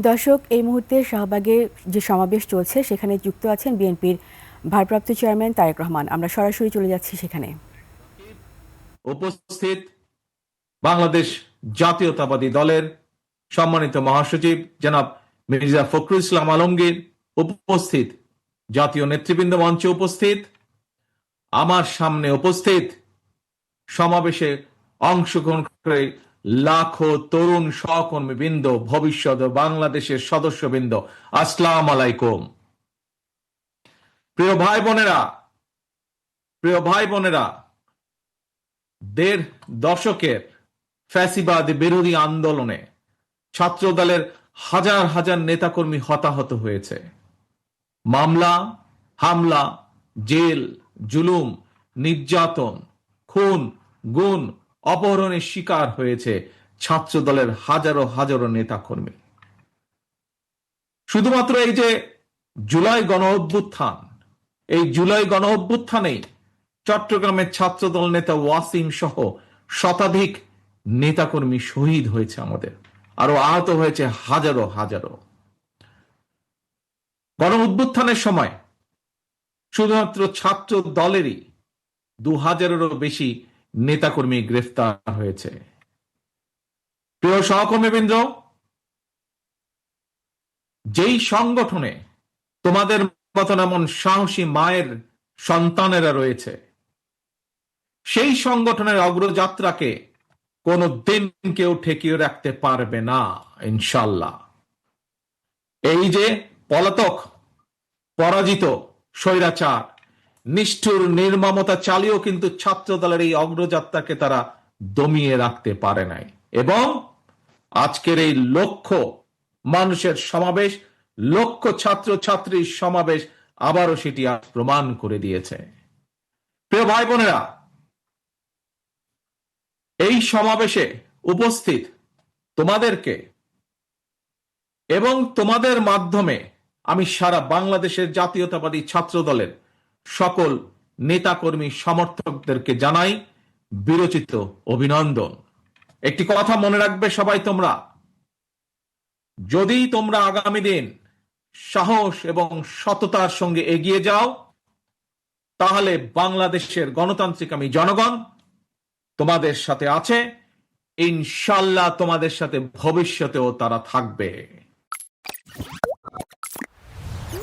দর্শক, এই মুহূর্তে শাহবাগে যে সমাবেশ চলছে সেখানে যুক্ত আছেন বিএনপির ভারপ্রাপ্ত চেয়ারম্যান তারেক রহমান। আমরা সরাসরি চলে যাচ্ছি সেখানে। উপস্থিত বাংলাদেশ জাতীয়তাবাদী দলের সম্মানিত মহাসচিব জনাব মির্জা ফখরুল ইসলাম আলমগীর, উপস্থিত জাতীয় নেতৃবৃন্দ, মঞ্চে উপস্থিত, আমার সামনে উপস্থিত, সমাবেশে অংশগ্রহণ করে লাখো তরুণ সহকর্মী বৃন্দ, ভবিষ্যৎ বাংলাদেশের সদস্যবৃন্দ, আসসালাম আলাইকুম। প্রিয় ভাই বোনেরা, 1.5 দশকের ফ্যাসিবাদ বিরোধী আন্দোলনে ছাত্র দলের হাজার হাজার নেতাকর্মী হতাহত হয়েছে। মামলা, হামলা, জেল, জুলুম, নির্যাতন, খুন, গুম, অপহরণের শিকার হয়েছে ছাত্র দলের হাজারো হাজারো নেতাকর্মী। শুধুমাত্র এই যে জুলাই গণ অভ্যুত্থান, এই জুলাই গণ অভ্যুত্থানেই চট্টগ্রামের ছাত্রদল নেতা ওয়াসিম সহ শতাধিক নেতাকর্মী শহীদ হয়েছে আমাদের, আরো আহত হয়েছে হাজারো হাজারো। গণ অভ্যুত্থানের সময় শুধুমাত্র ছাত্র দলেরই 2000-এরও বেশি নেতাকর্মী গ্রেফতার হয়েছে। প্রিয় সহকর্মীবৃন্দ, যেই সংগঠনে তোমাদের মতন এমন সাহসী মায়ের সন্তানেরা রয়েছে, সেই সংগঠনের অগ্রযাত্রাকে কোনো দিন কেউ ঠেকিয়ে রাখতে পারবে না ইনশাল্লাহ। এই যে পলাতক, পরাজিত স্বৈরাচার নিষ্ঠুর নির্মমতা চালিয়েও কিন্তু ছাত্র দলের এই অগ্রযাত্রাকে তারা দমিয়ে রাখতে পারে নাই, এবং আজকের এই লক্ষ মানুষের সমাবেশ, লক্ষ ছাত্র ছাত্রীর সমাবেশ আবারও সেটি প্রমাণ করে দিয়েছে। প্রিয় ভাই বোনেরা, এই সমাবেশে উপস্থিত তোমাদেরকে এবং তোমাদের মাধ্যমে আমি সারা বাংলাদেশের জাতীয়তাবাদী ছাত্র দলের সকল নেতাকর্মী সমর্থকদেরকে জানাই বিরচিত অভিনন্দন। একটি কথা মনে রাখবে সবাই, তোমরা যদি তোমরা আগামী দিন সাহস এবং সততার সঙ্গে এগিয়ে যাও, তাহলে বাংলাদেশের গণতান্ত্রিক আমি জনগণ তোমাদের সাথে আছে, ইনশাল্লাহ তোমাদের সাথে ভবিষ্যতেও তারা থাকবে।